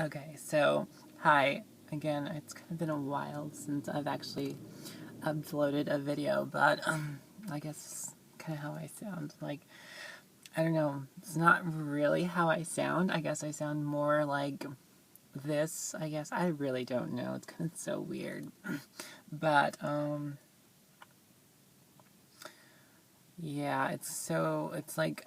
Okay, so hi again. It's kind of been a while since I've actually uploaded a video, but I guess it's kind of how I sound. Like, I don't know, it's not really how I sound. I guess I sound more like this. I guess I really don't know. It's kind of so weird, but yeah, it's like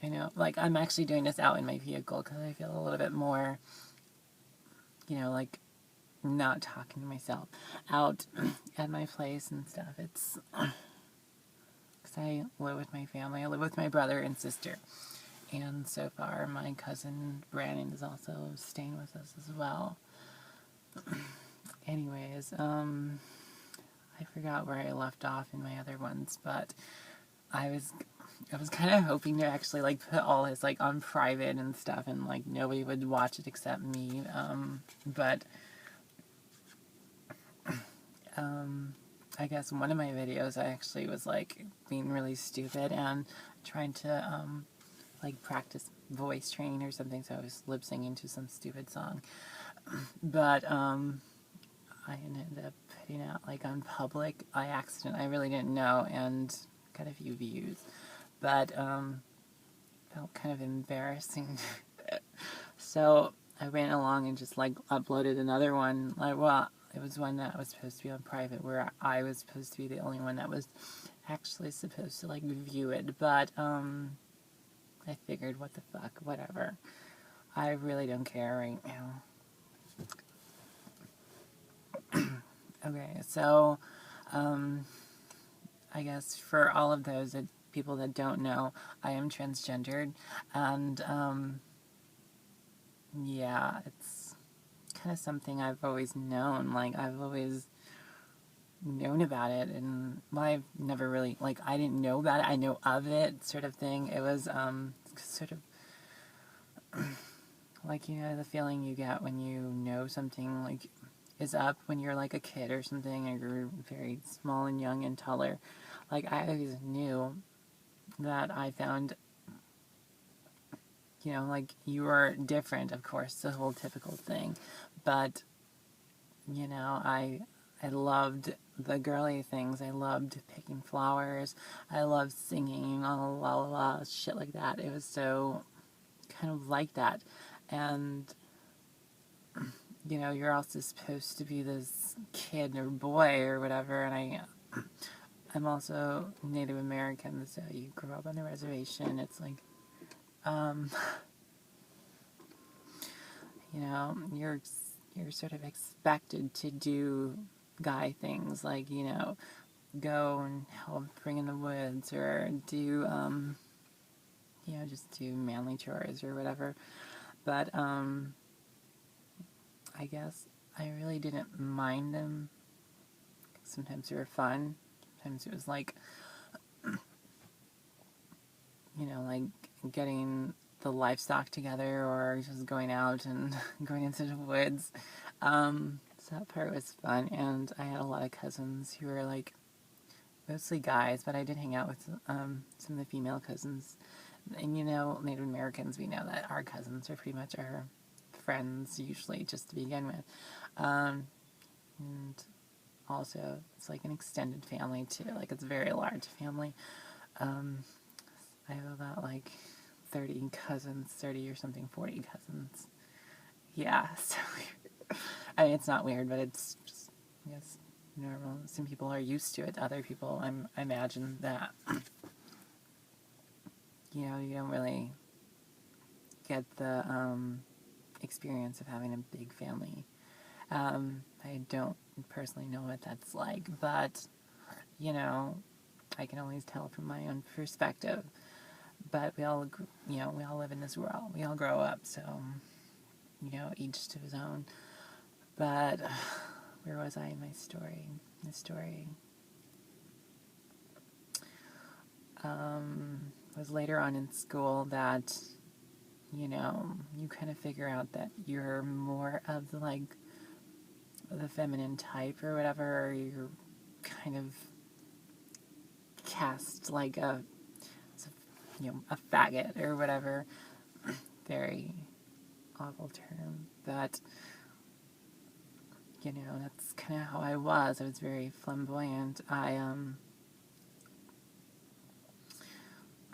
I know, like I'm actually doing this out in my vehicle because I feel a little bit more, like not talking to myself out at my place and stuff. It's because I live with my family. I live with my brother and sister. And so far, my cousin Brandon is also staying with us as well. Anyways, I forgot where I left off in my other ones, but I was I was kind of hoping to actually like put all his like on private and stuff, and like nobody would watch it except me. But I guess one of my videos I actually was like being really stupid and trying to like practice voice training or something, so I was lip singing to some stupid song. But I ended up putting out like on public by accident. I really didn't know and got a few views. But felt kind of embarrassing. So I went along and just like uploaded another one. Like, well, it was one that was supposed to be on private, where I was supposed to be the only one that was actually supposed to like view it. But I figured, what the fuck, whatever. I really don't care right now. Okay, so I guess for all of those people that don't know, I am transgendered, and yeah, it's kind of something I've always known. Like, I've always known about it, and well, I've never really, like, I didn't know about it. I know of it, sort of thing. It was sort of like, the feeling you get when you know something like is up when you're like a kid or something, or you're very small and young and taller. Like, I always knew that I found, like, you are different, of course, the whole typical thing. But, I loved the girly things. I loved picking flowers. I loved singing, la la la la, shit like that. It was so kind of like that. And, you're also supposed to be this kid or boy or whatever. And I'm also Native American, so you grew up on the reservation. It's like, um, you're sort of expected to do guy things, like, go and help bring in the woods, or do, just do manly chores or whatever. But, I guess I really didn't mind them. Sometimes they were fun. Sometimes it was like, like getting the livestock together, or just going out and going into the woods. So that part was fun, and I had a lot of cousins who were like mostly guys, but I did hang out with some of the female cousins. And Native Americans, we know that our cousins are pretty much our friends, usually, just to begin with. And also, it's like an extended family too. Like, it's a very large family. I have about like 30 cousins, 30 or something, 40 cousins. Yeah, so I mean, it's not weird, but it's just, I guess, normal. Some people are used to it. Other people, I imagine that, you don't really get the experience of having a big family. I don't personally know what that's like, but, I can always tell from my own perspective. But we all, we all live in this world. We all grow up, so, each to his own. But where was I in my story? The story was later on in school that, you kind of figure out that you're more of the, like, the feminine type or whatever, or you're kind of cast like a a faggot or whatever. Very awful term, but that's kind of how I was. I was very flamboyant. I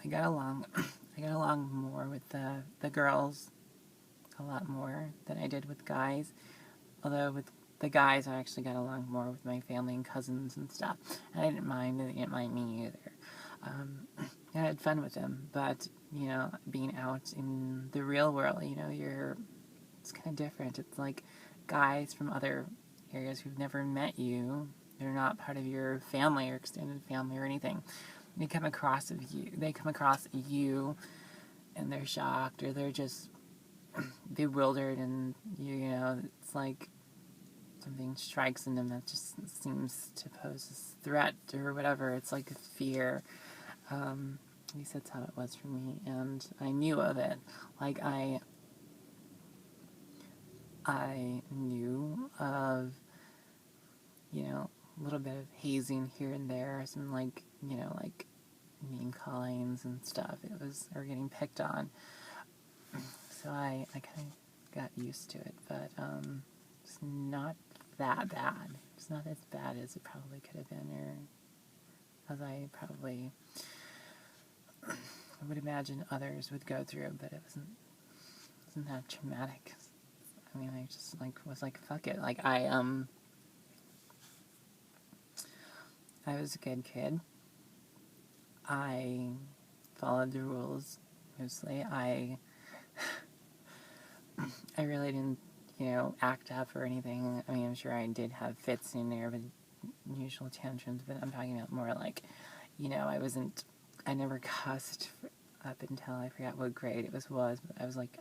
got along I got along more with the girls, a lot more than I did with guys. Although with the guys, I actually got along more with my family and cousins and stuff. And I didn't mind, and they didn't mind me either. I had fun with them, but being out in the real world, it's kind of different. It's like guys from other areas who've never met you. They're not part of your family or extended family or anything. They come across you, and they're shocked, or they're just bewildered, and it's like something strikes in them that just seems to pose a threat or whatever. It's like a fear. At least that's how it was for me, and I knew of it. Like I knew of a little bit of hazing here and there, some like name callings and stuff. Or getting picked on. So I kind of got used to it, but it's not that bad. It's not as bad as it probably could have been, or as I probably would imagine others would go through, but it wasn't that traumatic. I mean, I just was like, fuck it. Like I was a good kid. I followed the rules mostly. I really didn't, act up or anything. I mean, I'm sure I did have fits in there, but usual tantrums. But I'm talking about more like, I never cussed up until I forgot what grade it was. But I was like,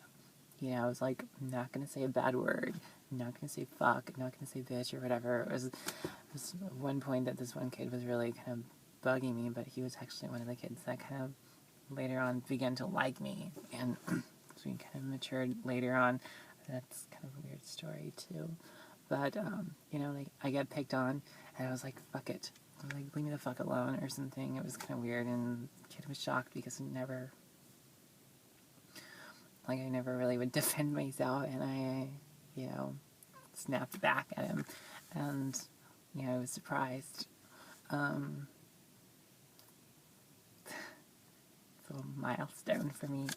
I'm not gonna say a bad word. I'm not gonna say fuck. I'm not gonna say bitch or whatever. It was one point that this one kid was really kind of bugging me, but he was actually one of the kids that kind of later on began to like me, and so we kind of matured later on. That's kind of a weird story too, but I got picked on, and I was like, fuck it. I was like, leave me the fuck alone or something. It was kind of weird, and the kid was shocked because I never really would defend myself, and I snapped back at him, and I was surprised. It's a milestone for me.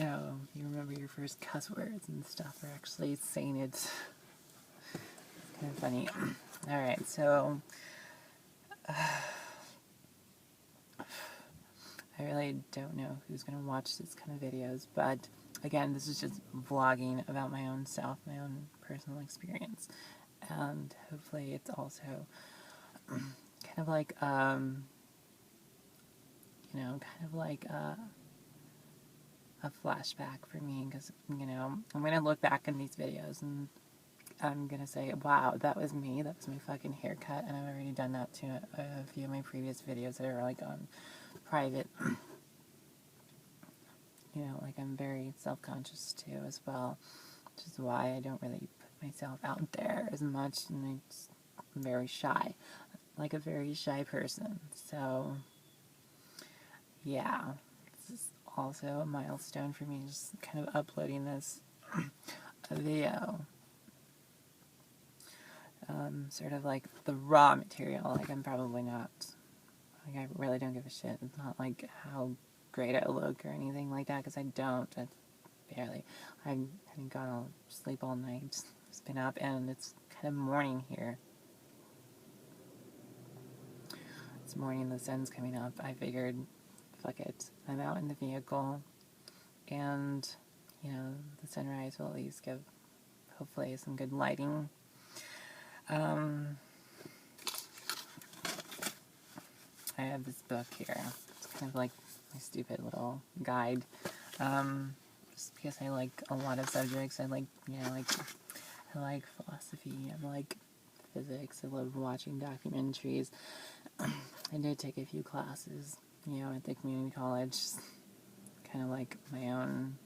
Oh, you remember your first cuss words and stuff, or actually saying it. It's kind of funny. Alright, so I really don't know who's going to watch this kind of videos, but again, this is just vlogging about my own self, my own personal experience, and hopefully it's also kind of like a flashback for me, because I'm going to look back in these videos and I'm going to say, wow, that was me, that was my fucking haircut, and I've already done that to a few of my previous videos that are like on private. I'm very self-conscious too as well, which is why I don't really put myself out there as much, and I'm very shy, like a very shy person. So yeah, this is also a milestone for me, just kind of uploading this video. Sort of like the raw material. Like I'm probably not, I really don't give a shit. It's not like how great I look or anything like that, because I don't. Barely. I haven't got sleep all night. Just been up, and it's kind of morning here. It's morning, the sun's coming up. I figured, fuck it. I'm out in the vehicle, and, the sunrise will at least give, hopefully, some good lighting. I have this book here. It's kind of like my stupid little guide. Just because I like a lot of subjects. I like philosophy. I like physics. I love watching documentaries. I did take a few classes, at the community college. Kind of like my own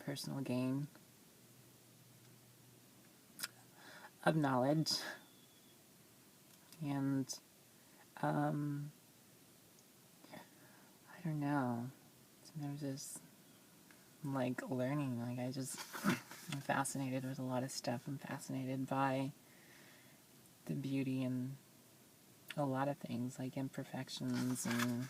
personal gain of knowledge. And don't know. Sometimes just like learning. Like I'm fascinated with a lot of stuff. I'm fascinated by the beauty in a lot of things, like imperfections and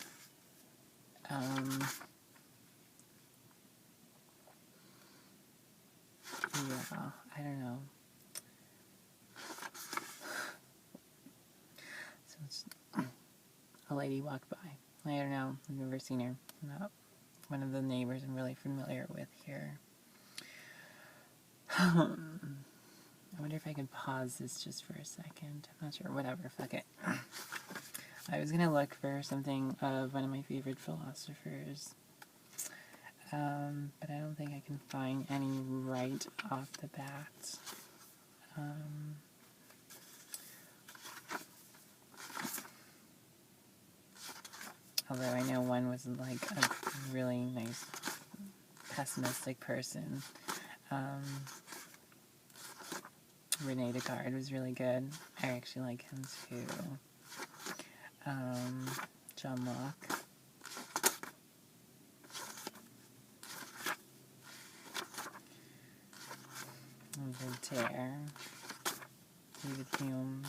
yeah, I don't know. So it's a lady walked by. I don't know. I've never seen her. Not one of the neighbors I'm really familiar with here. I wonder if I could pause this just for a second. I'm not sure. Whatever. Fuck it. I was gonna look for something of one of my favorite philosophers, but I don't think I can find any right off the bat. Although I know one was like a really nice pessimistic person. Rene Descartes was really good. I actually like him too. John Locke. Voltaire. David Hume.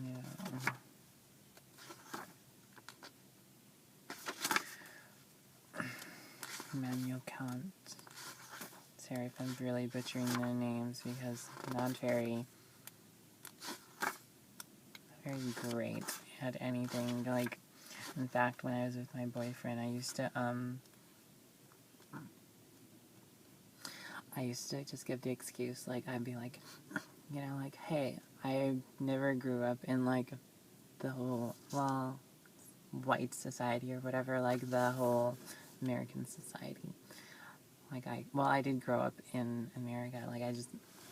Yeah. Immanuel Kant. Sorry if I'm really butchering their names because I'm not very great at anything. Like, in fact, when I was with my boyfriend, I used to just give the excuse, like, I'd be like, you know, like, hey, I never grew up in, like, the whole, well, white society or whatever, like, the whole American society. Like, I did grow up in America. Like, I just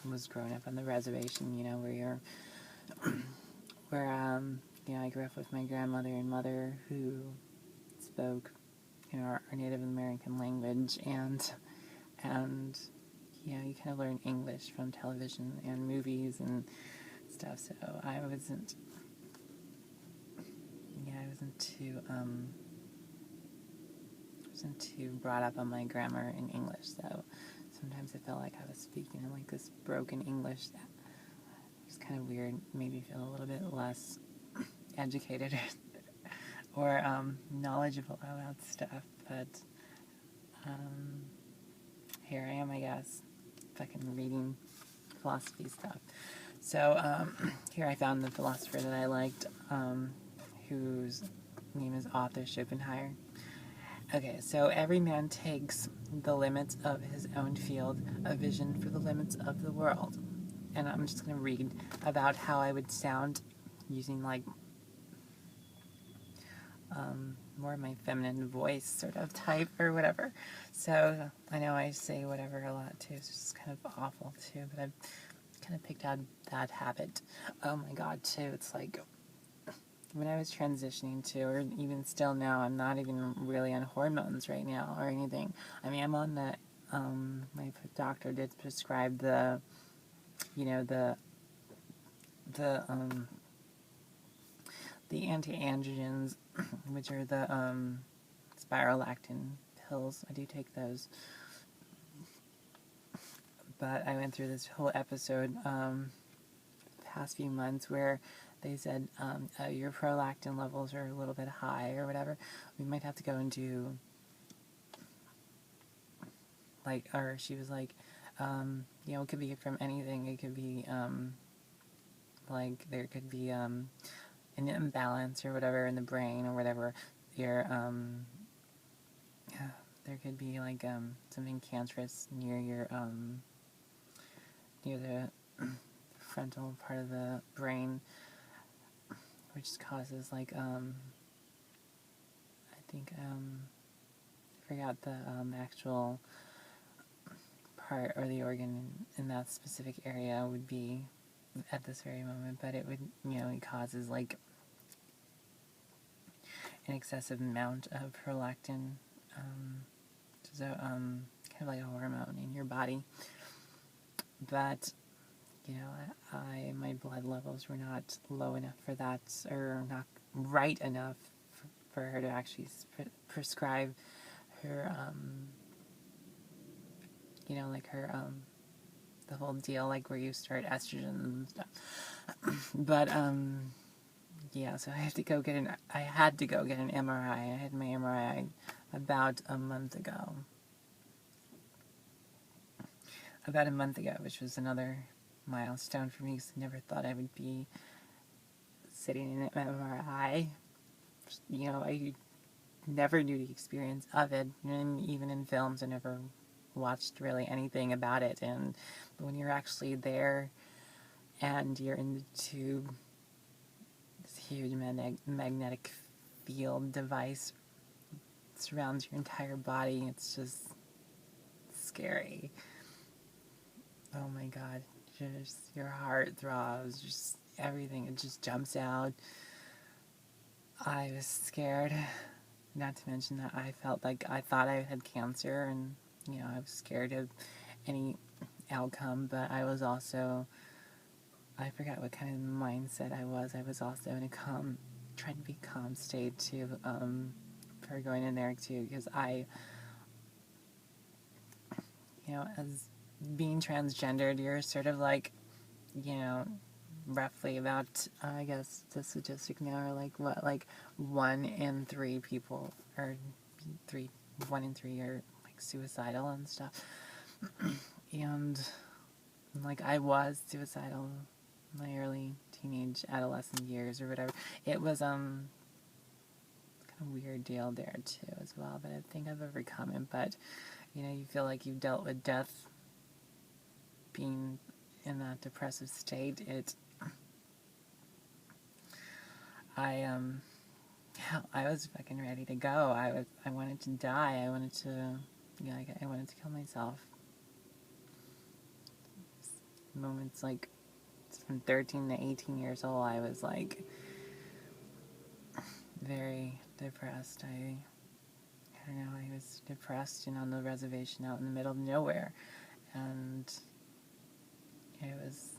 was growing up on the reservation, you know, you know, I grew up with my grandmother and mother who spoke, you know, our Native American language, and you know, you kind of learn English from television and movies and stuff, so I wasn't too brought up on my grammar in English, so sometimes I felt like I was speaking in like this broken English that was kind of weird, made me feel a little bit less educated or knowledgeable about stuff, but here I am, I guess, fucking reading philosophy stuff. So here I found the philosopher that I liked, whose name is author Shopenhauer. Okay, so every man takes the limits of his own field of vision for the limits of the world. And I'm just going to read about how I would sound using, like, more of my feminine voice sort of type or whatever. So I know I say whatever a lot too. It's just kind of awful too, but I've kind of picked out that habit. Oh my god, too. It's like when I was transitioning to, or even still now, I'm not even really on hormones right now or anything. I mean, I'm on the, my doctor did prescribe the, you know, the anti-androgens, which are the spirolactin pills. I do take those. But I went through this whole episode past few months where they said your prolactin levels are a little bit high or whatever. We might have to go and do, like, or she was like, you know, it could be from anything. It could be like there could be an imbalance or whatever in the brain or whatever. Your there could be like something cancerous near your near the frontal part of the brain, which causes like I think I forgot the actual part or the organ in that specific area would be at this very moment, but it would, you know, it causes like an excessive amount of prolactin, so kind of like a hormone in your body. But my blood levels were not low enough for that, or not right enough for her to actually prescribe her, like her, the whole deal, like where you start estrogen and stuff. But, yeah, so I had to go get an MRI. I had my MRI about a month ago. Which was another milestone for me, because I never thought I would be sitting in an MRI. I never knew the experience of it, and even in films, I never watched really anything about it. And when you're actually there, and you're in the tube, this huge magnetic field device surrounds your entire body, it's just scary. Oh my God, just your heart throbs, just everything, it just jumps out. I was scared, not to mention that I felt like I thought I had cancer, and I was scared of any outcome, but I was also, I forgot what kind of mindset I was also in a trying to be calm state too, for going in there too, because as being transgendered, you're sort of like, roughly about, I guess the statistic now are like, what, like 1 in 3 people, or 1 in 3 are like suicidal and stuff. And like I was suicidal in my early teenage adolescent years or whatever. It was kind of weird deal there too as well, but I think I've overcome it. But you feel like you've dealt with death, being in that depressive state. I was fucking ready to go. I wanted to die. I wanted to, I wanted to kill myself. Moments like from 13 to 18 years old, I was like very depressed. I don't know, I was depressed and on the reservation out in the middle of nowhere. And it was,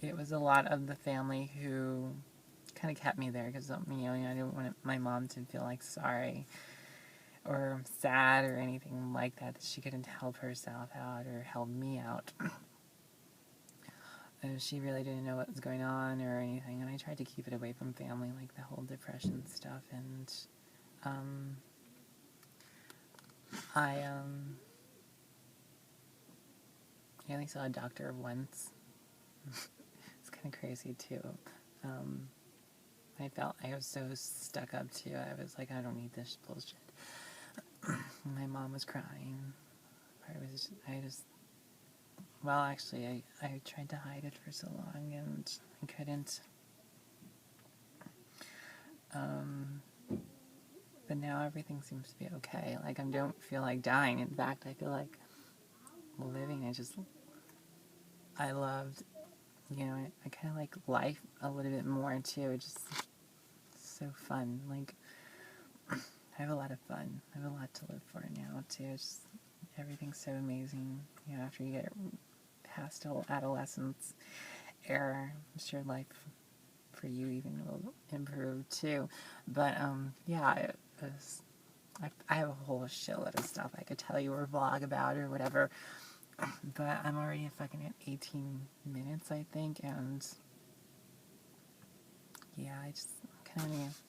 it was a lot of the family who kind of kept me there, because, I didn't want my mom to feel like sorry or sad or anything like that she couldn't help herself out or help me out. She really didn't know what was going on or anything, and I tried to keep it away from family, like the whole depression stuff. And I only saw a doctor once. It's kind of crazy too. I was so stuck up too. I was like, I don't need this bullshit. My mom was crying. I tried to hide it for so long, and I couldn't. But now everything seems to be okay. Like, I don't feel like dying. In fact, I feel like living. I loved, I kind of like life a little bit more too. It's just so fun. Like, I have a lot of fun. I have a lot to live for now too. Everything's so amazing. After you get past whole adolescence era, I'm sure life for you even will improve too. But I have a whole shitload of stuff I could tell you or vlog about or whatever. But I'm already fucking at 18 minutes, I think, and yeah, I just kind of,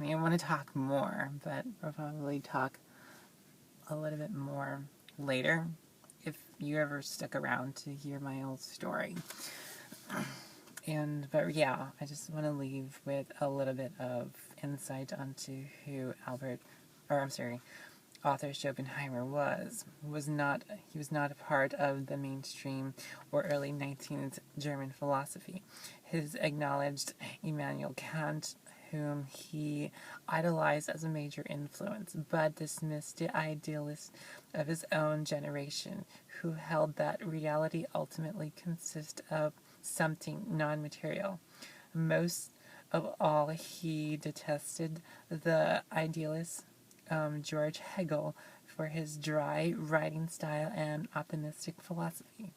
I want to talk more, but I'll probably talk a little bit more later, if you ever stuck around to hear my whole story. But yeah, I just want to leave with a little bit of insight onto who author Shopenhauer was. He was not a part of the mainstream or early 19th German philosophy. His acknowledged Immanuel Kant, whom he idolized as a major influence, but dismissed the idealists of his own generation, who held that reality ultimately consists of something non-material. Most of all, he detested the idealists, George Hegel, for his dry writing style and optimistic philosophy.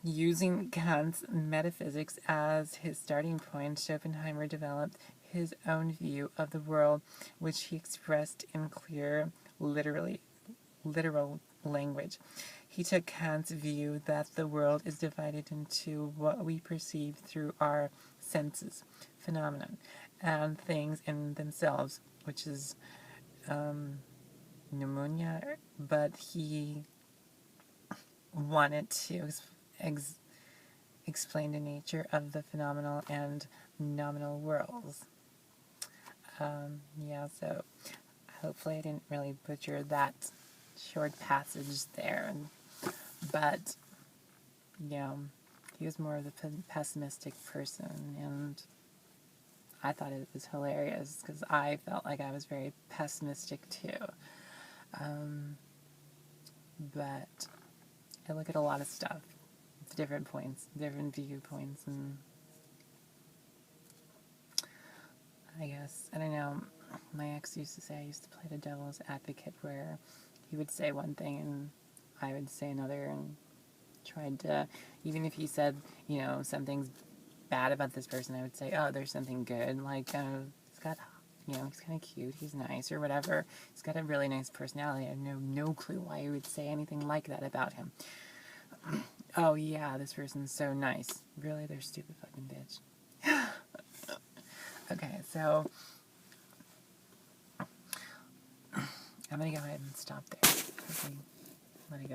Using Kant's metaphysics as his starting point, Shopenhauer developed his own view of the world, which he expressed in clear, literal language. He took Kant's view that the world is divided into what we perceive through our senses, phenomenon, and things in themselves, which is pneumonia, but he wanted to explain the nature of the phenomenal and nominal worlds. So hopefully I didn't really butcher that short passage there, but he was more of the pessimistic person, and I thought it was hilarious because I felt like I was very pessimistic too. But I look at a lot of stuff, different points, different viewpoints, and I guess, I don't know, my ex used to say I used to play the devil's advocate, where he would say one thing and I would say another, and tried to, even if he said, something's bad about this person, I would say, oh, there's something good, like, he's got, he's kind of cute, he's nice, or whatever, he's got a really nice personality. I have no clue why you would say anything like that about him. Oh yeah, this person's so nice. Really, they're a stupid fucking bitch. Okay, so I'm gonna go ahead and stop there. Okay, let it go.